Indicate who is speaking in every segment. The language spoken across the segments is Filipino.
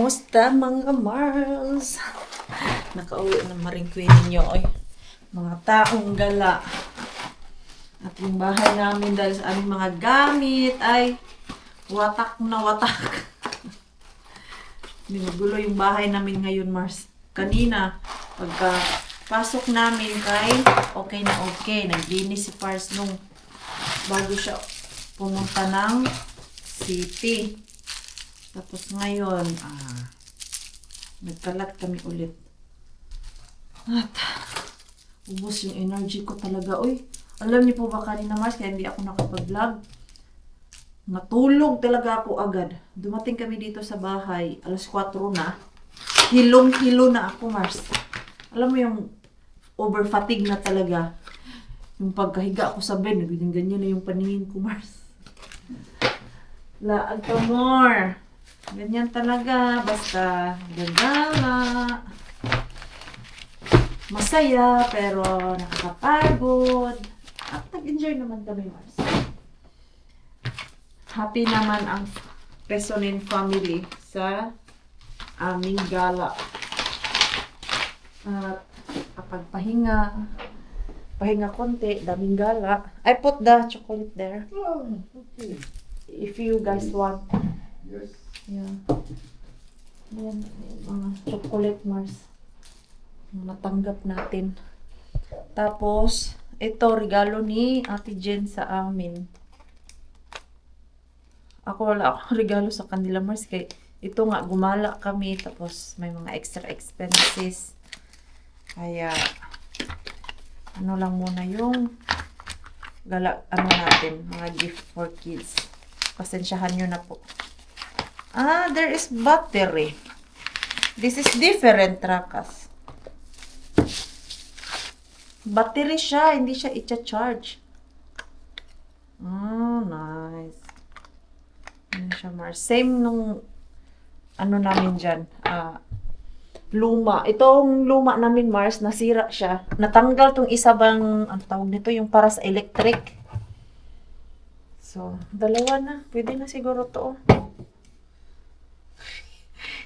Speaker 1: Kamusta mga Mars? Nakauwi na maringkwin ninyo oy. Mga taong gala. At yung bahay namin dahil sa aming mga gamit ay watak na watak. Magulo yung bahay namin ngayon, Mars. Kanina, pagka pasok namin kay okay na okay. Naglinis si Pars nung bago siya pumunta ng city. Tapos ngayon, nagkalat kami ulit. At ubos yung energy ko talaga. Uy, alam niyo po ba kanina, Mars, kaya hindi ako nakapag-vlog? Natulog talaga ako agad. Dumating kami dito sa bahay, alas 4 na. Hilong-hilo na ako, Mars. Alam mo yung over-fatigue na talaga. Yung pagkahiga ako sa bed, ganyan na yung paningin ko, Mars. Laag pa more. Ganyan talaga, basta gagala. Masaya, pero nakakapagod. At nag-enjoy naman kami, Mars. Happy naman ang Pesonin family sa aming gala. At kapag pahinga konti, daming gala. I put the chocolate there.
Speaker 2: Oh, okay.
Speaker 1: If you guys want.
Speaker 2: Yes.
Speaker 1: Yeah. Yan, mga chocolate, Mars. Natanggap natin. Tapos, ito, regalo ni Ate Jen sa amin. Ako wala akong regalo sa kanila, Mars. Kaya ito nga, gumala kami. Tapos, may mga extra expenses. Kaya, ano lang muna yung natin, mga gift for kids. Pasensyahan nyo na po. There is battery. This is different, Rakas. Battery siya, hindi siya i-charge. Nice. Ano siya, Mars? Same nung ano namin dyan. Luma. Itong luma namin, Mars, nasira siya. Natanggal tong isa bang, ano tawag nito, yung para sa electric. So, dalawa na. Pwede na siguro to.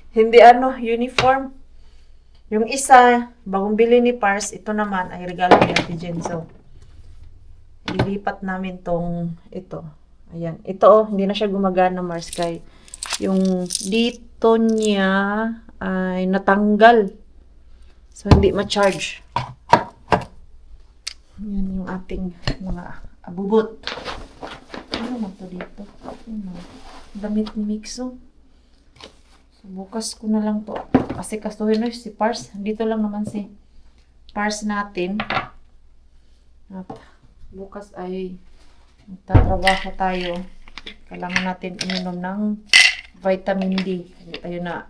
Speaker 1: Hindi uniform. Yung isa, bagong bili ni Pars, ito naman ay regalo ni Ate Jen. So, ilipat namin ito. Ayan. Ito, hindi na siya gumagana, Mars, kay yung dito niya ay natanggal. So, hindi ma-charge. Yan yung ating mga abubot. Ano naman to dito? Damit ni Mixo. So, bukas ko na lang to. Kasi kasuhin na si Pars. Dito lang naman si Pars natin. At bukas ay magtatrabaho tayo. Kailangan natin uminom ng vitamin D. Hindi tayo na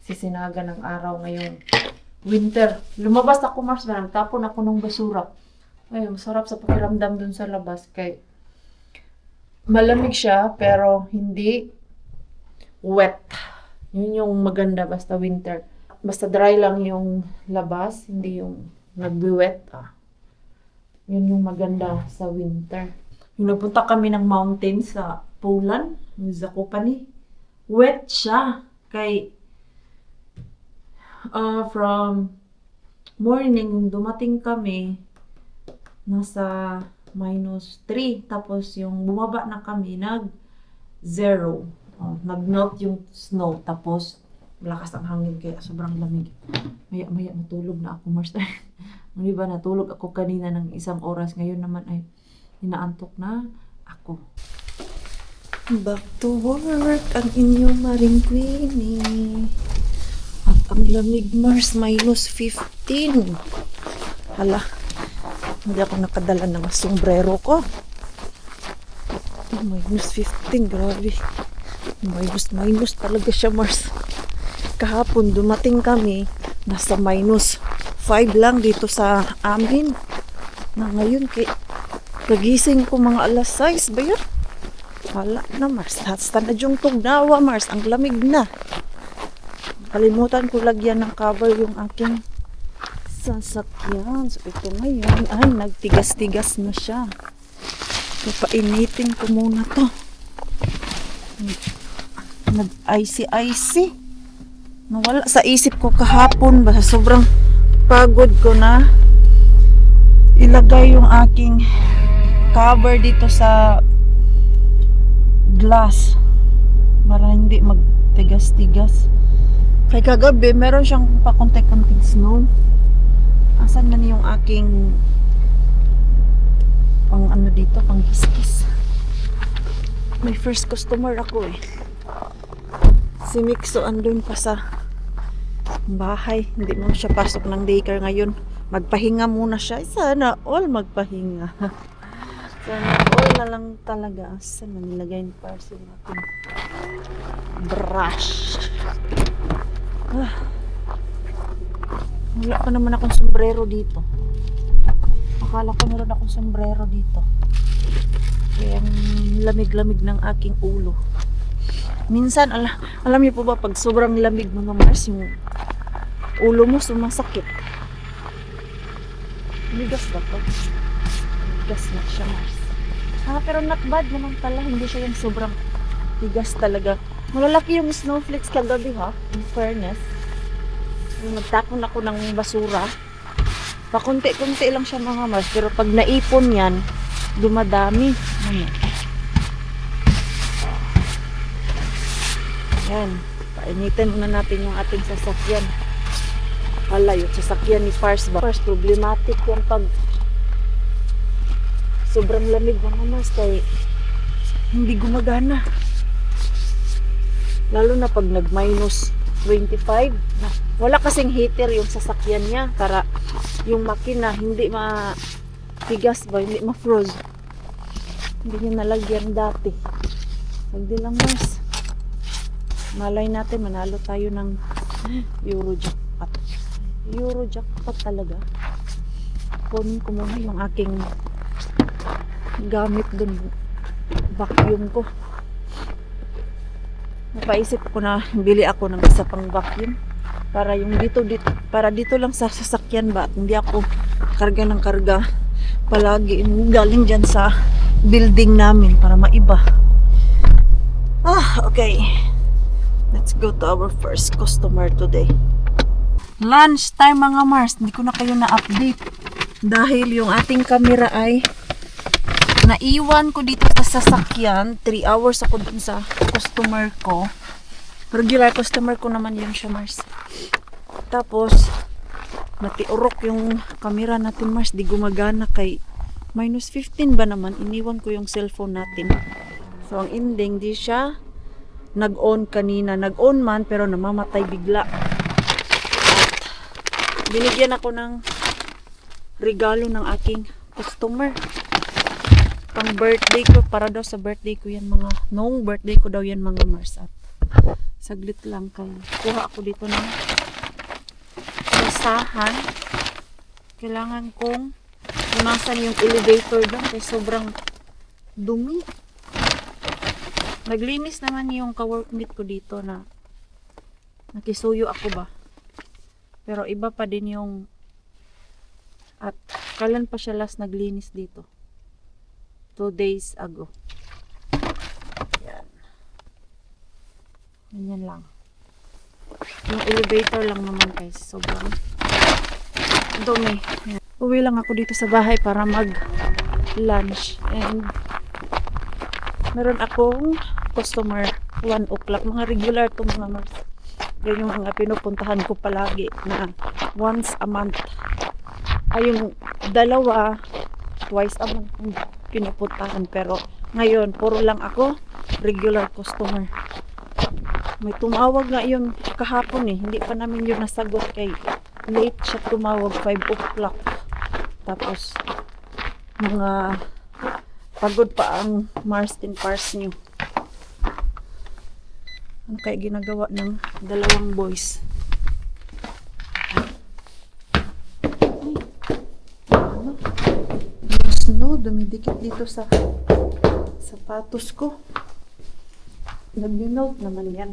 Speaker 1: sisinaga ng araw ngayong winter. Lumabas ako, Mars. Nagtapon ako ng basura. Ay, masarap sa pakiramdam dun sa labas. Kay malamig siya, pero hindi wet. Yun yung maganda basta winter. Basta dry lang yung labas, hindi yung nagbi-wet. Yun yung maganda sa winter. Yung nagpunta kami ng mountain sa Poland, yung Zakopane, wet siya. Kay from morning, yung dumating kami, nasa -3. Tapos yung bumaba na kami, nag-0. Nag-melt yung snow. Tapos, malakas ang hangin kaya sobrang lamig. Maya-maya matulog na ako, Mars. Hindi ba natulog ako kanina ng 1 oras. Ngayon naman ay inaantok na ako. Back to work ang inyong Maring Queenie. At ang lamig, Mars, -15. Hala, hindi ako nakadala ng sombrero ko. -15, grabe. Minus talaga siya, Mars. Kahapon dumating kami, nasa -5 lang dito sa amin. Na ngayon, kagising ko mga alas 6 ba yun? Wala na, Mars. Hasta na yung tugnawa, Mars. Ang lamig na. Kalimutan ko lagyan ng cover yung aking sasakyan. So, ito ngayon ay nagtigas-tigas na siya. So, painitin ko muna to. Nag-icy-icy. Nawala sa isip ko kahapon ba sobrang pagod ko na ilagay yung aking cover dito sa glass para hindi magtigas-tigas. Kay kagabi meron siyang pakontek-konting snow. Asan na yung aking pang ano dito, pang kiskis. May first customer ako eh. Si Mixo andun pa sa bahay. Hindi mo siya pasok ng daycare ngayon. Magpahinga muna siya. Sana all magpahinga. Sana all na lang talaga. Saan na nilagay ni parcel natin? Brush. Wala pa naman akong sombrero dito. Akala ko meron akong sombrero dito. Kaya ang lamig-lamig ng aking ulo. Minsan, alam niyo po ba, pag sobrang lamig mga Mars, yung ulo mo sumasakit. Bigas ba to? Bigas na siya, Mars. Pero not bad naman pala. Hindi siya yung sobrang bigas talaga. Malalaki yung snowflakes kagabi ha, in fairness. Nagtapon ako ng basura. Pakunti-kunti lang siya mga Mars. Pero pag naipon yan, dumadami. Yan. Painitin muna natin yung ating sasakyan. Yung sasakyan ni Pars ba? Pars, problematic yan pag sobrang lamig mga Mars. Kaya hindi gumagana. Lalo na pag nag-minus 25. Wala kasing heater yung sasakyan niya. Para yung makina hindi matigas ba? Hindi ma-froze. Hindi niya nalagyan dati. Hindi lang Mars. Malay natin manalo tayo ng Eurojackpot. Eurojackpot talaga. Kunin ko muna yung aking gamit dun. Vacuum ko. Napaisip ko na bili ako ng isa pang vacuum. Para yung para dito lang sa sasakyan ba. At hindi ako karga ng karga. Palagi galing dyan sa building namin para maiba. Okay. Let's go to our first customer today. Lunch time mga Mars. Hindi ko na kayo na-update. Dahil yung ating camera ay naiwan ko dito sa sasakyan. 3 hours ako dun sa customer ko. Regular customer ko naman yun siya Mars. Tapos, natiurok yung camera natin Mars. Di gumagana kay minus 15 ba naman. Iniwan ko yung cellphone natin. So, ang ending, di siya nag-on kanina. Nag-on man pero namamatay bigla. At binigyan ako ng regalo ng aking customer. Pang birthday ko. Para daw sa birthday ko yan mga. Noong birthday ko daw yan mga Mars. At saglit lang kay kuha ako dito ng basahan. Kailangan kong punasan yung elevator doon kay sobrang dumi. Naglinis naman yung ka-workmate ko dito na nakisuyo ako ba. Pero iba pa din yung at kailan pa siya last naglinis dito? 2 days ago. Yan. Ganyan lang. Yung elevator lang naman guys. Sobrang dumi. Yan. Uwi lang ako dito sa bahay para mag-lunch. And meron akong customer 1 o'clock. Mga regular itong mga Mars. Yan yung mga pinupuntahan ko palagi na once a month. Ay yung dalawa twice a month pinupuntahan. Pero ngayon, puro lang ako regular customer. May tumawag nga yun kahapon eh. Hindi pa namin yun nasagot kay late siya tumawag 5 o'clock. Tapos mga pagod pa ang Mars and Pars nyo. Ano kaya ginagawa ng dalawang boys? Yung snow dumidikit dito sa sapatos ko. Nag-melt naman yan.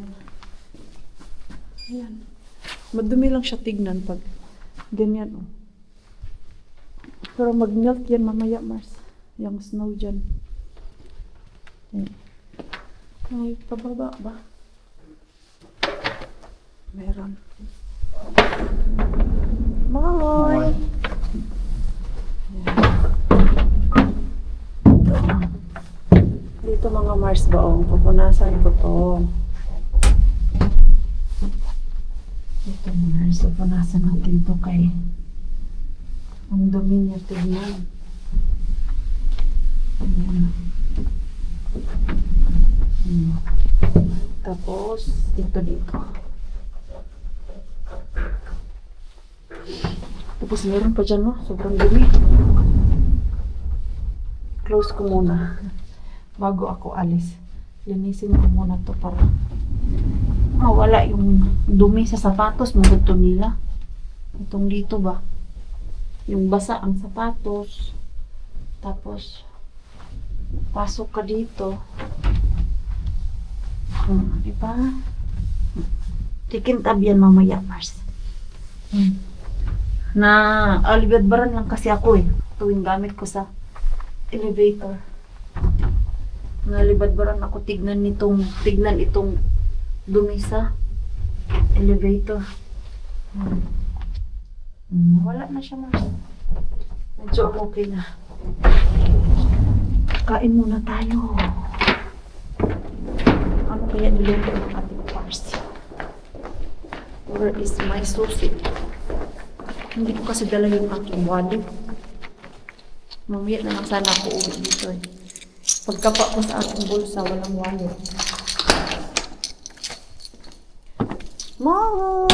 Speaker 1: Ayan. Madumi lang siya tignan pag ganyan oh. Pero mag-melt yan mamaya Mars. Yung snow dyan. Ay, pababa ba? Meron. Moy! Dito mga Mars baong, pupunasan ko to. Dito Mars, pupunasan natin to kay ang dumi niya tignan. Ayan. Tapos, dito. Tapos meron pa dyan, no? Sobrang dumi. Close ko muna. Bago ako alis. Linisin ko muna to para mawala yung dumi sa sapatos. Maguto nila. Itong dito ba? Yung basa ang sapatos. Tapos, pasok ka dito. Diba? Tikintab yan mamaya, Mars. Na alibadbaran lang kasi ako eh. Tuwing gamit ko sa elevator. Nalibadbaran ako tignan itong dumi sa elevator. Wala na siya, Mars. Medyo okay na. Kain muna tayo. Ano kaya niluto ng ating Mars? Where is my sushi? Hindi ko kasi dala yung aking wallet. Mamaya na lang sana ako uwi dito eh. Pagkapa ko sa aking bulsa, walang wallet. Moy!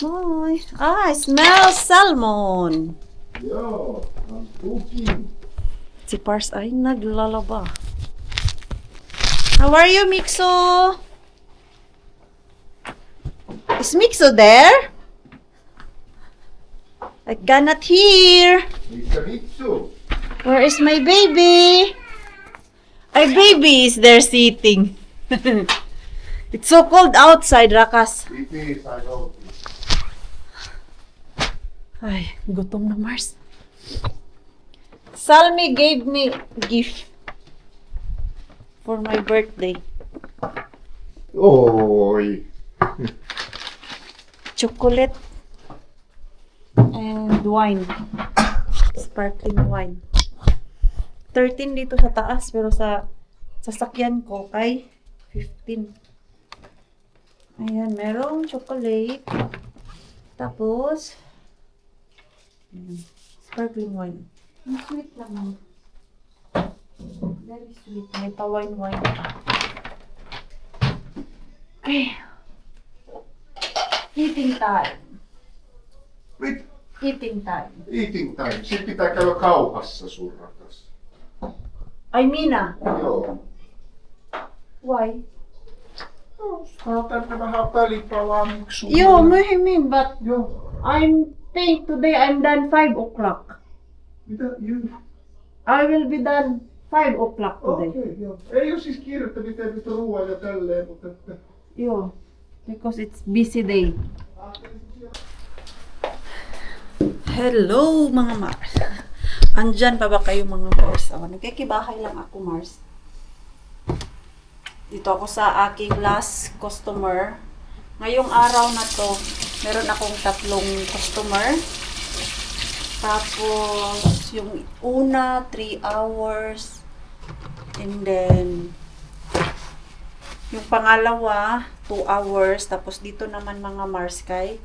Speaker 1: Moy! I smell salmon!
Speaker 2: Yo, I'm cooking.
Speaker 1: Si Pars ay naglalaba. How are you, Mixo? Is Mixo there? I cannot hear.
Speaker 2: Mr. Mitsu.
Speaker 1: Where is my baby? Our baby is there sitting. It's so cold outside, Rakas.
Speaker 2: It is, I know.
Speaker 1: Ay, gutom na, Mars. Salmi gave me gift for my birthday.
Speaker 2: Oy.
Speaker 1: Chocolate and wine. Sparkling wine. 13 dito sa taas, pero sa sasakyan ko kay 15. Ayan, merong chocolate. Tapos, sparkling wine. Ang sweet naman. Very sweet. May pa-wine-wine pa. Okay. Eating time.
Speaker 2: Mit
Speaker 1: Eating time.
Speaker 2: eating time. Sitten pitää käydä kaupassa sun rakas.
Speaker 1: Ay, Mina.
Speaker 2: Joo.
Speaker 1: Why?
Speaker 2: Saa tänne vähän välipalaa miksuun.
Speaker 1: Yo, myöhemmin, but
Speaker 2: Joo.
Speaker 1: I'm think today I'm done 5 o'clock.
Speaker 2: Mitä? Joo.
Speaker 1: I will be done 5 o'clock today.
Speaker 2: Okei, joo. Ei oo siis kiirettä miten nyt ruoan ja tälleen, mutta että...
Speaker 1: Yo, because it's busy day. Hello mga Mars. Andyan pa ba kayo mga Mars? Oh, nagkikibahay lang ako, Mars. Dito ako sa aking last customer. Ngayong araw na to, meron akong 3 customer. Tapos, yung una, 3 hours. And then, yung pangalawa, 2 hours. Tapos, dito naman mga Mars kay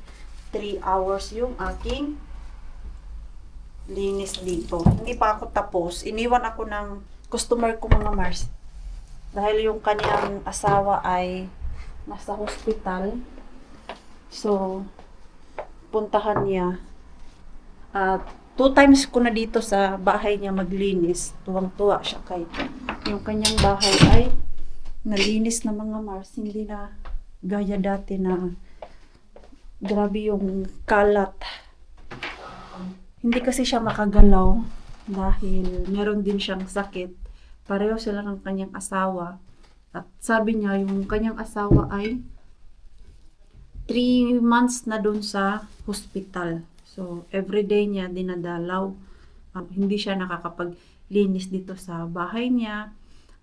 Speaker 1: 3 hours yung aking linis dito. Hindi pa ako tapos. Iniwan ako ng customer ko mga Mars. Dahil yung kanyang asawa ay nasa hospital. So, puntahan niya. At 2 times ko na dito sa bahay niya maglinis. Tuwang-tuwa siya kay yung kanyang bahay ay nalinis na mga Mars. Hindi na gaya dati na grabe yung kalat. Hindi kasi siya makagalaw dahil meron din siyang sakit. Pareho sila ng kanyang asawa. At sabi niya, yung kanyang asawa ay 3 months na dun sa hospital. So, everyday niya dinadalaw. Hindi siya nakakapaglinis dito sa bahay niya.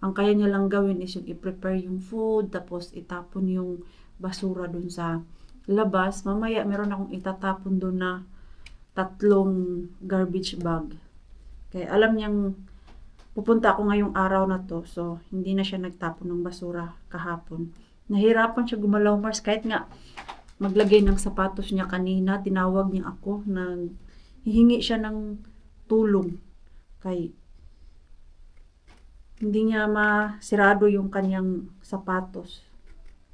Speaker 1: Ang kaya niya lang gawin is yung i-prepare yung food, tapos itapon yung basura dun sa labas. Mamaya meron akong itatapon dun na 3 garbage bag. Kaya alam niyang pupunta ako ngayong araw na to. So, hindi na siya nagtapon ng basura kahapon. Nahirapan siya gumalaw, Mars. Kahit nga maglagay ng sapatos niya kanina, tinawag niya ako na hihingi siya ng tulong. Kay hindi niya masirado yung kanyang sapatos.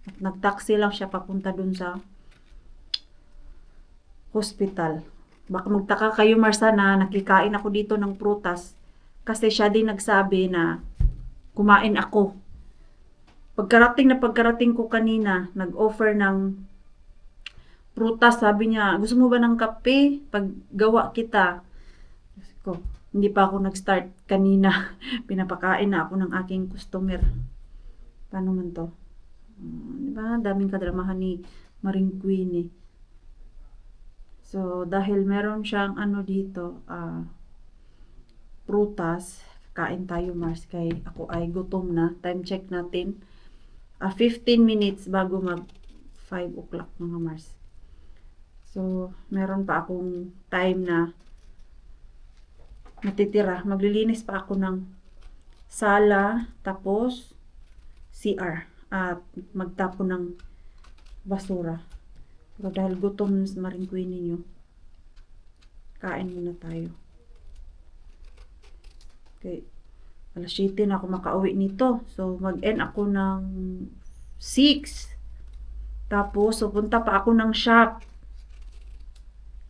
Speaker 1: At nagtaksi lang siya papunta dun sa hospital. Baka magtaka kayo, Marsa, na nakikain ako dito ng prutas. Kasi siya din nagsabi na kumain ako. Pagkarating ko kanina, nag-offer ng prutas. Sabi niya, gusto mo ba ng kape? Paggawa kita. Ko, hindi pa ako nag-start kanina. Pinapakain na ako ng aking customer. Paano man to? Diba? Daming kadramahan ni Maring Queenie. So, dahil meron siyang dito, prutas, kain tayo, Mars. Kay ako ay gutom na. Time check natin. 15 minutes bago mag 5 o'clock, mga Mars. So, meron pa akong time na natitira. Maglilinis pa ako ng sala, tapos CR, at magtapon ng basura. Pero dahil gutom Maring Queenie ninyo, kain muna tayo. Okay. Alas 7 na ako makauwi nito. So, mag-end ako ng 6. Tapos, pupunta pa ako ng shop.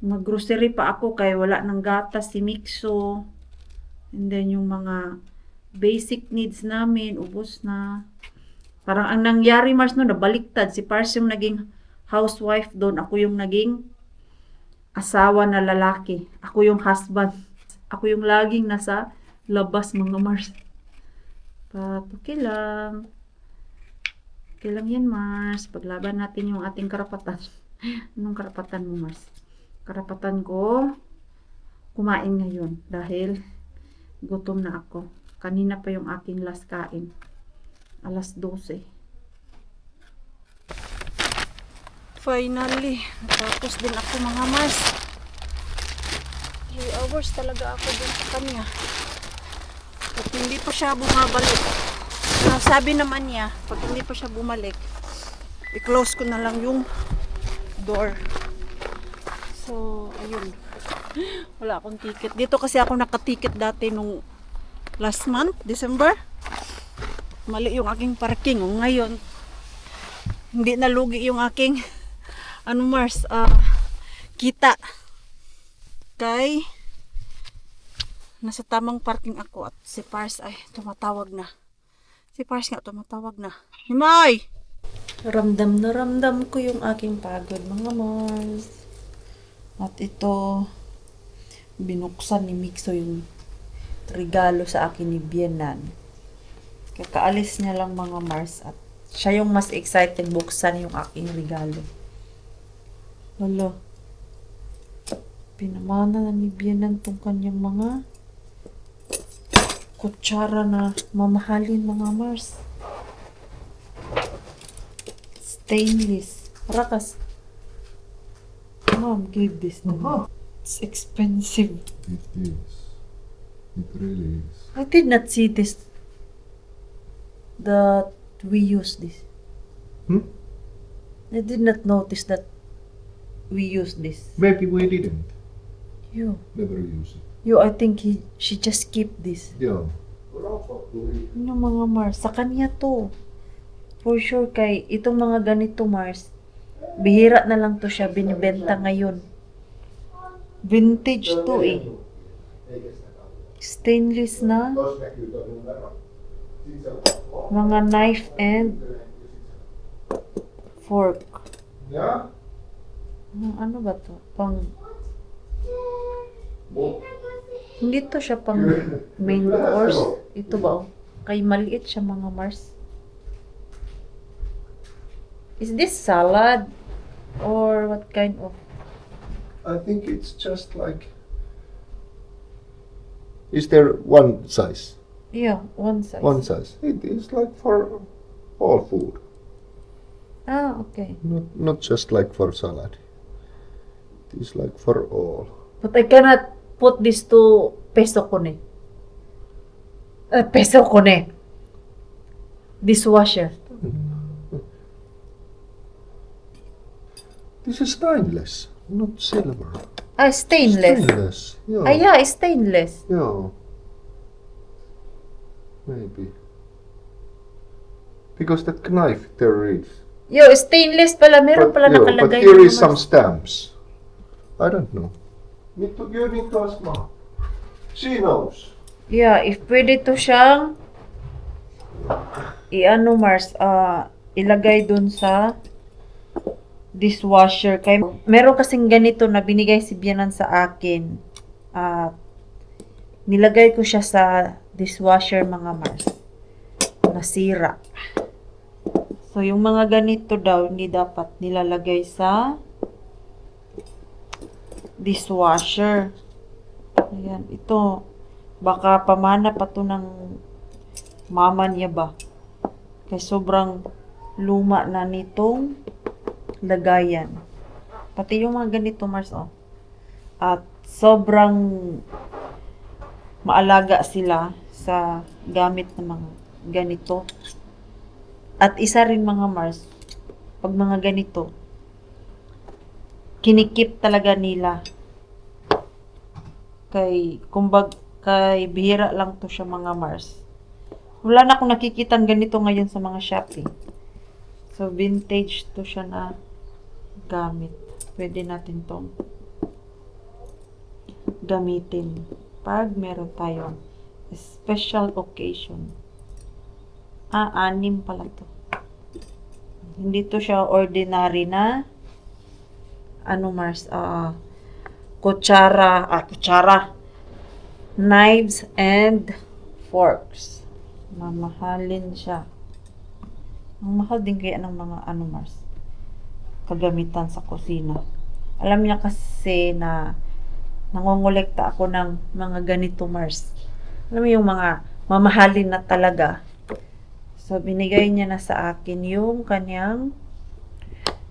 Speaker 1: Mag-grocery pa ako kaya wala ng gatas si Mixo. And then, yung mga basic needs namin, ubos na. Parang ang nangyari, Mars, no, nabaliktad. Si Pars yung naging housewife doon. Ako yung naging asawa na lalaki. Ako yung husband. Ako yung laging nasa labas, mga Mars. Okay lang. Okay lang yan, Mars. Paglaban natin yung ating karapatan. Anong karapatan mo, Mars? Karapatan ko kumain ngayon dahil gutom na ako. Kanina pa yung aking last kain. Alas 12. Finally, tapos din ako, mga Mars. 3 hours talaga ako dun sa kanya. At hindi pa siya bumabalik. Sabi naman niya, pag hindi pa siya bumalik, i-close ko na lang yung door. So, ayun. Wala akong ticket. Dito kasi ako nakaticket dati nung last month, December. Mali yung aking parking. O, ngayon, hindi nalugi yung aking Mars, kita. Kay nasa tamang parking ako at si Pars ay tumatawag na. Si Pars nga tumatawag na. Himay! Ramdam na ramdam ko yung aking pagod, mga Mars. At ito, binuksan ni Mixo yung regalo sa akin ni Bienan. Kakaalis niya lang, mga Mars, at siya yung mas excited buksan yung aking regalo. Wala. Pinamana na ni Bienan tong kanyang mga kutsara na mamahalin, mga Mars. Stainless. Rakas. Mom gave this to me. It's expensive.
Speaker 2: It is. It really is.
Speaker 1: I did not see this. That we use this. I did not notice that we use this.
Speaker 2: Maybe we didn't.
Speaker 1: You,
Speaker 2: Never use it.
Speaker 1: I think she just keep this.
Speaker 2: Yeah.
Speaker 1: Ano, mga Mars, sa kanya to. For sure, kay itong mga ganito, Mars, bihira na lang to siya binibenta ngayon. Vintage to eh. Stainless na. Mga knife and fork.
Speaker 2: Yeah?
Speaker 1: Ano ba to? Hindi to siya pang main course. Ito ba? Kay maliit siya, mga Mars. Is this salad? Or what kind of?
Speaker 2: I think it's just like... Is there one size?
Speaker 1: Yeah, one size.
Speaker 2: One size. It is like for all food.
Speaker 1: Ah, okay.
Speaker 2: Not just like for salad. It is like for all.
Speaker 1: But I cannot put this to peso kone. Peso kone. Dishwasher.
Speaker 2: This is stainless, not silver.
Speaker 1: Ah, stainless.
Speaker 2: Stainless. Yeah.
Speaker 1: Ah, yeah, stainless.
Speaker 2: Yeah. Maybe. Because that knife there is.
Speaker 1: Yo, stainless pala. Meron pala
Speaker 2: but
Speaker 1: nakalagay.
Speaker 2: here
Speaker 1: mga
Speaker 2: is some
Speaker 1: Mars.
Speaker 2: stamps. I don't know. You need to ask Mom. She knows.
Speaker 1: Yeah, if pwede to siyang i-ano Mars, ilagay dun sa dishwasher. Kay meron kasing ganito na binigay si Bianan sa akin. Nilagay ko siya sa dishwasher mga Mars. Nasira. So, yung mga ganito daw, hindi dapat nilalagay sa dishwasher. Ayan, ito. Baka pamana pa to ng mama niya ba? Kaya sobrang luma na nitong lagayan. Pati yung mga ganito, Mars, oh. At sobrang maalaga sila sa gamit ng mga ganito. At isa rin mga Mars, pag mga ganito, kinikip talaga nila. Kay bihira lang to siya mga Mars. Wala na akong nakikitang ganito ngayon sa mga Shopee. So, vintage to siya na gamit. Pwede natin tong gamitin pag meron tayong special occasion. 6 pala to. Hindi to siya ordinary na Mars, kutsara, knives and forks. Mamahalin siya. Ang mahal din kaya ng mga Mars, kagamitan sa kusina. Alam niya kasi na nangongolekta ako ng mga ganito Mars. Alam mo yung mga mamahalin na talaga. So, binigay niya na sa akin yung kanyang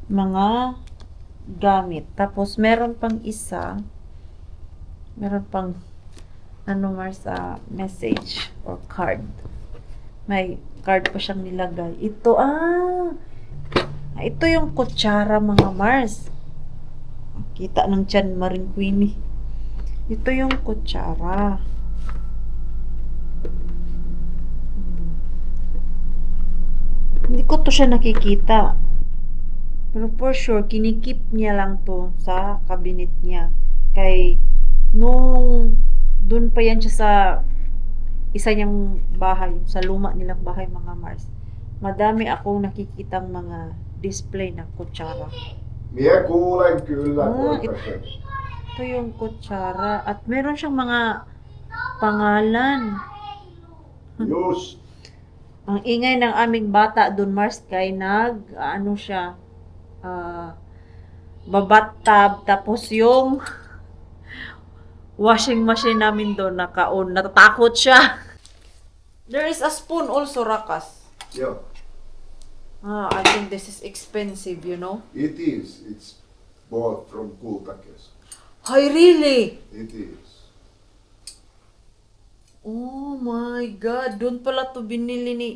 Speaker 1: mga gamit. Tapos, meron pang isa. Meron pang Mars, message or card. May card pa siyang nilagay. Ito yung kutsara mga Mars. Kita ng tiyan Maring Queenie. Ito yung kutsara. Hindi ko to siya nakikita. Pero for sure, kinikip niya lang to sa cabinet niya. Kay, nung dun pa yan siya sa isa niyang bahay, sa luma nilang bahay mga Mars. Madami akong nakikitang mga display na kutsara.
Speaker 2: Mie kuulen kyllä,
Speaker 1: Ito yung kutsara. At meron siyang mga pangalan.
Speaker 2: Just.
Speaker 1: Ang ingay ng aming bata doon, Mars, kay siya, babattab, tapos yung washing machine namin doon naka-on. Natatakot siya. There is a spoon also, Rakas.
Speaker 2: Yeah.
Speaker 1: I think this is expensive, you know?
Speaker 2: It is. It's bought from Kultakes.
Speaker 1: Ay, really?
Speaker 2: It is.
Speaker 1: Oh my God. Doon pala to binili ni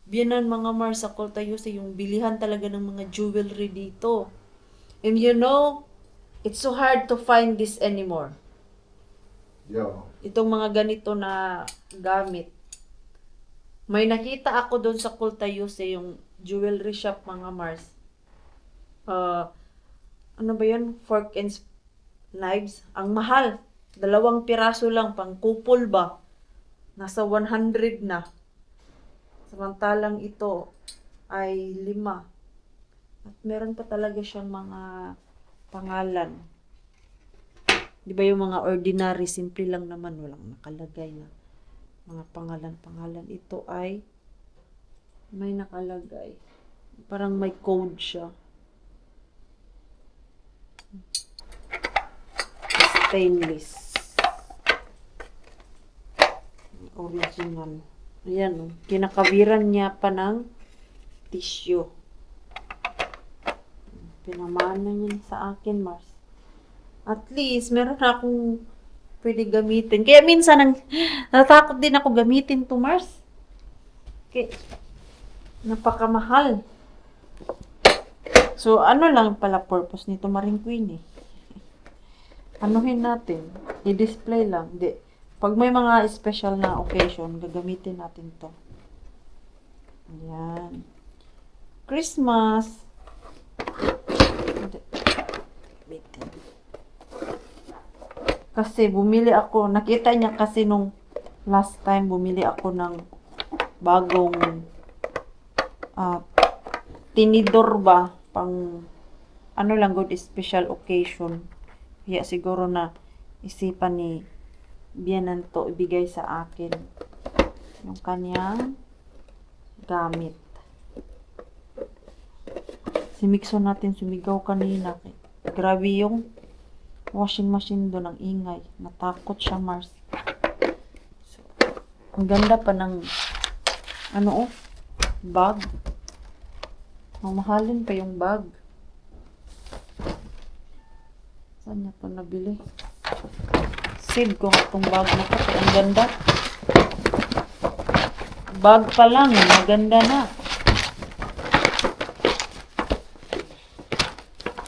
Speaker 1: Bianan mga Mars sa Coltayuse, yung bilihan talaga ng mga jewelry dito. And you know, it's so hard to find this anymore.
Speaker 2: Yeah.
Speaker 1: Itong mga ganito na gamit. May nakita ako doon sa Coltayuse, yung jewelry shop mga Mars. Ano ba yun? Fork and knives. Ang mahal. 2 piraso lang, pang kupol ba? Nasa 100 na. Samantalang ito ay 5. At meron pa talaga siyang mga pangalan. Di ba yung mga ordinary, simple lang naman, walang nakalagay na mga pangalan-pangalan. Ito ay may nakalagay. Parang may code siya. Stainless. Original. Ayan, kinakabiran niya pa ng tissue. Pinamana niya sa akin, Mars. At least, meron na akong pwede gamitin. Kaya minsan, natakot din ako gamitin to, Mars. Kaya, napakamahal. So, ano lang pala purpose nito, Maring Queen, eh. Anuhin natin. I-display lang. Di. Pag may mga special na occasion, gagamitin natin to. Ayan. Christmas. Bitin. Kasi bumili ako, nakita niya kasi nung last time bumili ako ng bagong tinidor ba, pang ano lang, good special occasion. Kaya siguro na isipan ni Bianan to ibigay sa akin yung kanyang gamit. Si Mixo natin sumigaw kanina. Grabe yung washing machine doon, ang ingay. Natakot siya, Mars. So, ang ganda pa ng bag. Mamahalin pa yung bag. Saan niya pa nabili? Save ko itong bag na to. Ang ganda. Bag pa lang. Maganda na.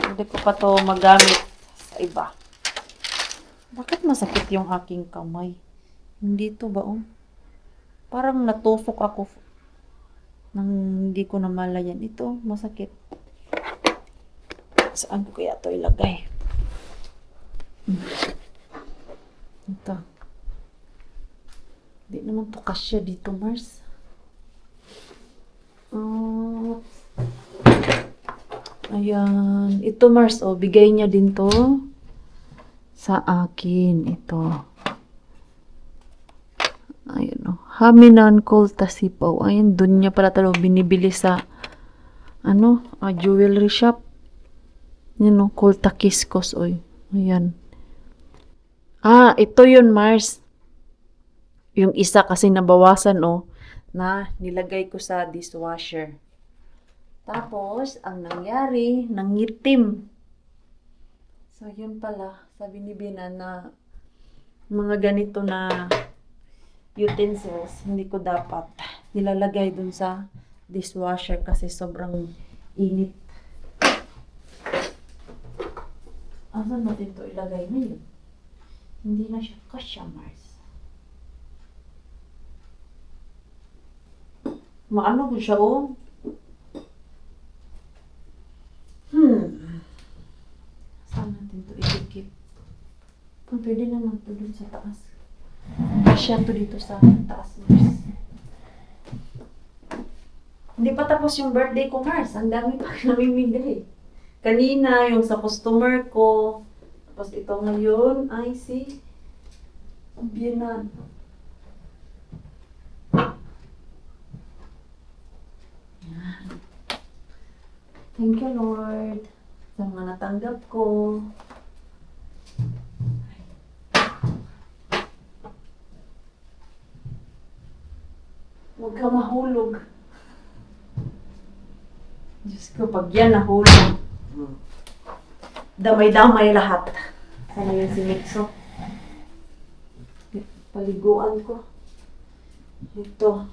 Speaker 1: Hindi ko pa to magamit sa iba. Bakit masakit yung aking kamay? Hindi to ba, Parang natusok ako nang hindi ko namalayan. Ito, masakit. Saan ko kaya to ilagay? Ito. Hindi naman to kasya dito, Mars. Ayan. Ito, Mars, bigay niya din to sa akin. Ito. Ayan, Haminan Kolta Sipaw. Ayan, dun niya pala talo binibili sa jewelry shop. Yan, Kolta Kiskos, Ayan. Ito yun, Mars. Yung isa kasi nabawasan, na nilagay ko sa dishwasher. Tapos, ang nangyari, nangitim. So, yun pala, sabi ni Bina na mga ganito na utensils, hindi ko dapat nilalagay dun sa dishwasher kasi sobrang init. Asan natin ito ilagay ngayon? Hindi na siya kasya, Mars. Maano ko siya, Saan natin ito idikit? Pwede naman ito dun sa taas. Kasya ito dito sa taas, Mars. Hindi pa tapos yung birthday ko, Mars. Ang dami pa namimigay. Kanina, yung sa customer ko. Tapos ito ngayon, ay si Bianan. Thank you, Lord, sa mga natanggap ko. Huwag ka mahulog. Diyos ko, pag yan nahulog, damay-damay lahat. Sana yun si Mixo. Paliguan ko. Ito.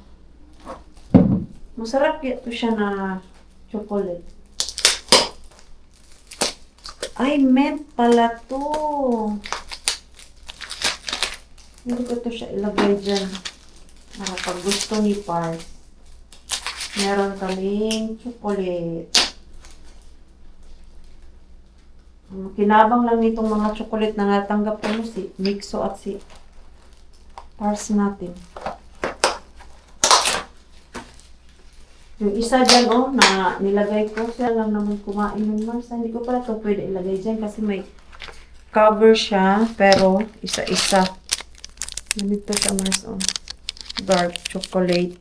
Speaker 1: Masarap ito siya na chocolate. Ay, meant pala to. Hindi ko ito siya ilagay dyan. Para pag gusto ni Pars, meron kaming chocolate. Kinabang lang nitong mga chocolate na natanggap ko si Mixo at si Pars natin. Yung isa dyan, na nilagay ko. Siya lang naman kumain ng Mars. Hindi ko pala ito pwede ilagay dyan kasi may cover siya. Pero, isa-isa. Ganito siya, Mars, dark chocolate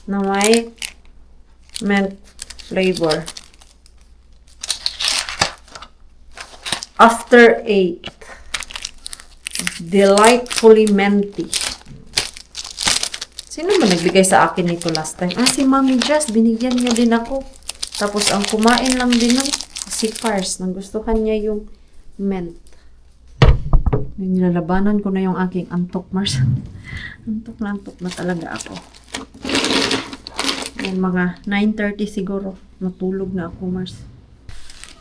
Speaker 1: na may mint flavor. After 8. Delightfully minty. Sino ba nagbigay sa akin nito last time? Si Mami Jazz. Binigyan niya din ako. Tapos ang kumain lang din nun. Si Pars, nagustuhan niya yung mint. Yung nilalabanan ko na yung aking antok, Mars. Antok na talaga ako. Yung mga 9:30 siguro, matulog na ako, Mars.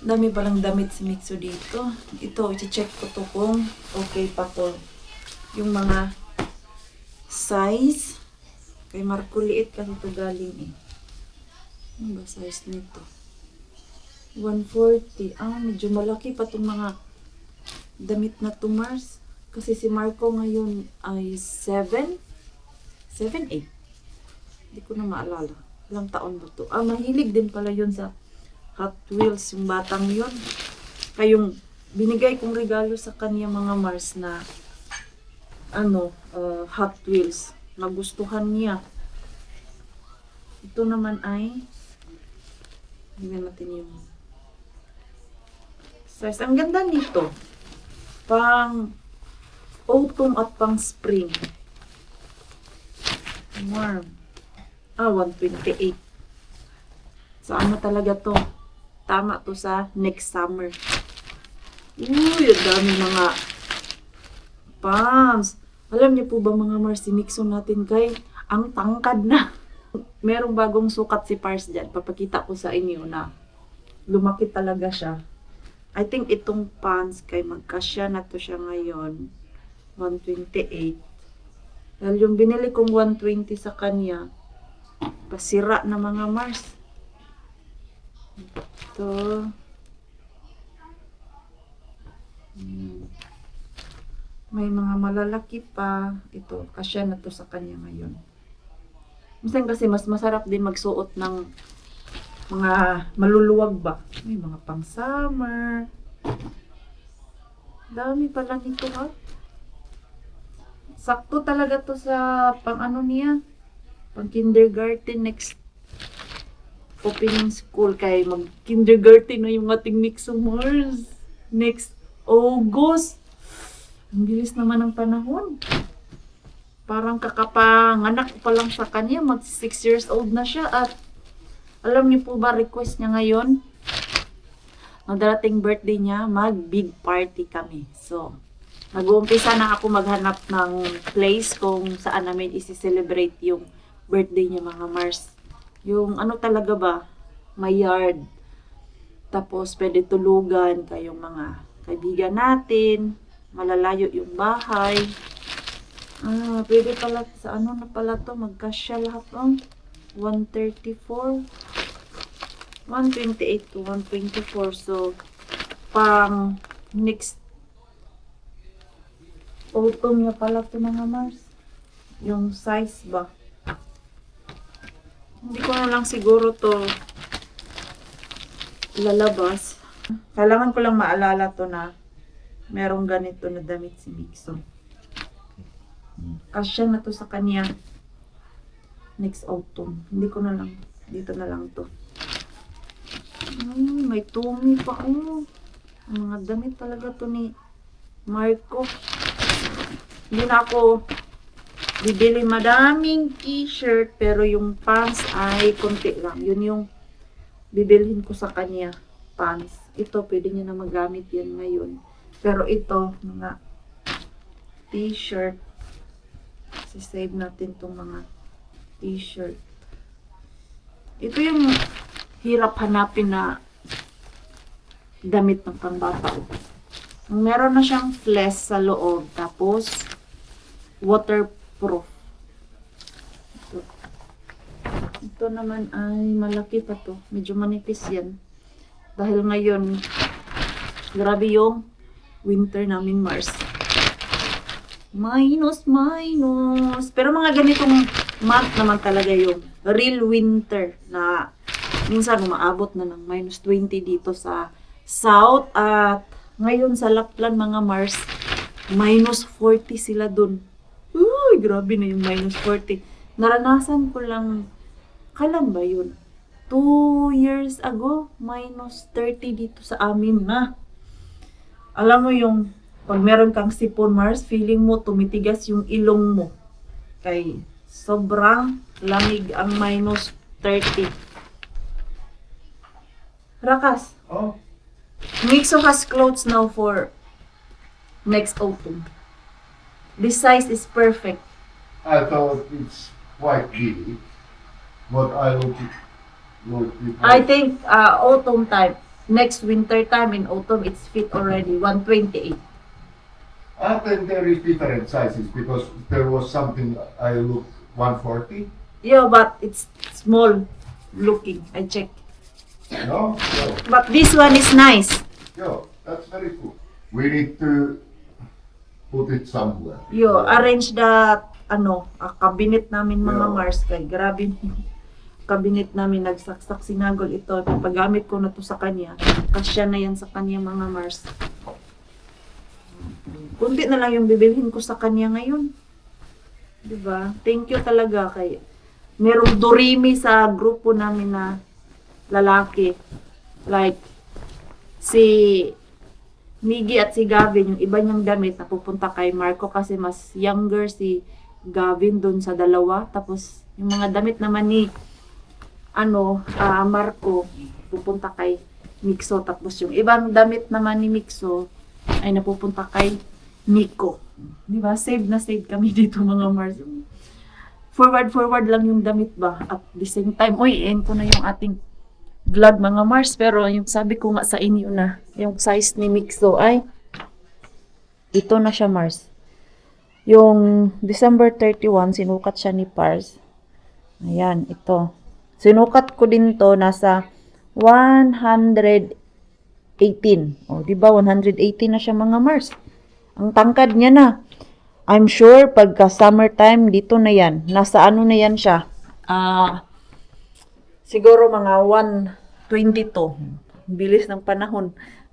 Speaker 1: Dami palang damit si Mixo dito. Ito, i-check ko to kung okay pa to. Yung mga size. Kay Marco liit kasi ito galing eh. Ano ba size nito? 140. Medyo malaki pa itong mga damit na to, Mars. Kasi si Marco ngayon ay 7? 7, 8. Hindi ko na maalala. Ilang taon ba to? Mahilig din pala yun sa Hot Wheels, yung batang yun. Kayong binigay kong regalo sa kanya mga Mars na Hot Wheels. Nagustuhan niya. Ito naman ay tingnan natin yung size. Ang ganda nito. Pang autumn at pang spring. Warm. 128. So, ano talaga to? Tama to sa next summer. Uy, ang dami mga pants. Alam niyo po ba mga Mars, si Mixon natin kay ang tangkad na. Merong bagong sukat si Pars dyan. Papakita ko sa inyo na lumaki talaga siya. I think itong pants kay magkasya na to siya ngayon. 128. Dahil yung binili kong 120 sa kanya, pasira na mga Mars. Ito. May mga malalaki pa. Ito, kasya na to sa kanya ngayon. Minsan kasi mas masarap din magsuot ng mga maluluwag ba. May mga pang summer. Dami pala nito ha. Sakto talaga to sa pang niya. Pang kindergarten next opening school. Kaya mag kindergarten na yung ating Mixo Mars. Next August. Ang bilis naman ng panahon. Parang kakapanganak pa lang sa kanya. Mag 6 years old na siya. At alam niyo po ba, request niya ngayon? Ang darating birthday niya, mag-big party kami. So, nag-uumpisa na ako maghanap ng place kung saan namin isi-celebrate yung birthday niya mga Mars. Yung talaga ba, may yard. Tapos, pwede tulugan kayong mga kaibigan natin. Malalayo yung bahay. Pwede pala sa na pala to, magkasya lahat 134. 128 to 124. So, pang next autumn niya pala to mga Mars. Yung size ba? Hindi ko na lang siguro to lalabas. Kailangan ko lang maalala to na merong ganito na damit si Mixo. Kasya na to sa kanya next autumn. Hindi ko na lang, dito na lang to. May tumi pa. Mga damit talaga to ni Marco. Hindi na ako bibili madaming t-shirt, pero yung pants ay konti lang. Yun yung bibilhin ko sa kanya, pants. Ito, pwede niya na magamit yan ngayon. Pero ito, mga t-shirt. Sisave natin itong mga t-shirt. Ito yung hirap hanapin na damit ng pambata. Meron na siyang fleece sa loob. Tapos, waterproof. Ito naman ay malaki pa to. Medyo manipis yan. Dahil ngayon, grabe yung winter namin, Mars. Minus. Pero mga ganitong month naman talaga yung real winter na minsan umaabot na ng minus 20 dito sa South. At ngayon sa Lapland mga Mars, minus 40 sila dun. Uy, grabe na yung minus 40. Naranasan ko lang, kailan ba yun? 2 years ago, minus 30 dito sa amin na. Alam mo yung, pag meron kang sipon Mars, feeling mo tumitigas yung ilong mo. Kay sobrang lamig ang minus 30. Rakas, Mixo has clothes now for next autumn. This size is perfect.
Speaker 2: I thought it's quite big, but I look it
Speaker 1: I think autumn time, next winter time in autumn, it's fit already, 128.
Speaker 2: I think there is different sizes because there was something I looked 140.
Speaker 1: Yeah, but it's small looking. I checked.
Speaker 2: No? No.
Speaker 1: But this one is nice.
Speaker 2: Yo, that's very cool. We need to put it somewhere.
Speaker 1: Yo, arrange the cabinet namin mga
Speaker 2: Yeah.
Speaker 1: Mars kay grabe. Cabinet namin nagsaksak sinagol ito. Papagamit ko na to sa kanya. Kasya na yan sa kanya mga Mars. Kunti na lang yung bibilhin ko sa kanya ngayon. 'Di ba? Thank you talaga kay merong Doremi sa grupo namin na lalaki. Like si Miggy at si Gavin, yung iba niyang damit napupunta kay Marco kasi mas younger si Gavin doon sa dalawa. Tapos yung mga damit naman ni Marco pupunta kay Mixo. Tapos yung ibang damit naman ni Mixo ay napupunta kay Nico. Di ba? Save na save kami dito mga Mars. Forward lang yung damit ba? At the same time, end ko na yung ating vlog mga Mars. Pero yung sabi ko nga sa inyo na, yung size ni Mixo ay ito na siya Mars. Yung December 31, sinukat siya ni Pars. Ayan, ito. Sinukat ko din to nasa 118. O, di ba 118 na siya mga Mars. Ang tangkad niya na. I'm sure pagka summertime dito na yan. Nasa ano na yan siya? Siguro mga 122. Bilis ng panahon.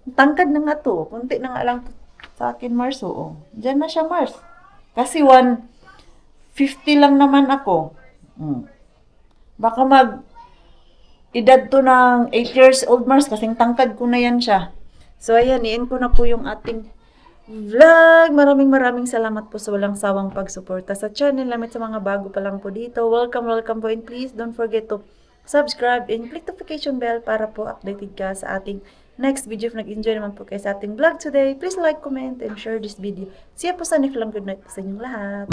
Speaker 1: Ang tangkad na nga to. Kunti na nga lang sa akin Mars. Oo. Diyan na siya Mars. Kasi 150 lang naman ako. Baka edad to ng 8 years old Mars kasing tangkad ko na yan siya. So ayan, i-end ko na po yung ating vlog. Maraming salamat po sa walang sawang pagsuporta sa channel namin, sa mga bago pa lang po dito. Welcome po, and please don't forget to subscribe and click notification bell para po updated ka sa ating next video. If nag-enjoy naman po kayo sa ating vlog today, please like, comment, and share this video. See you po sa next vlog. Good night po sa inyong lahat.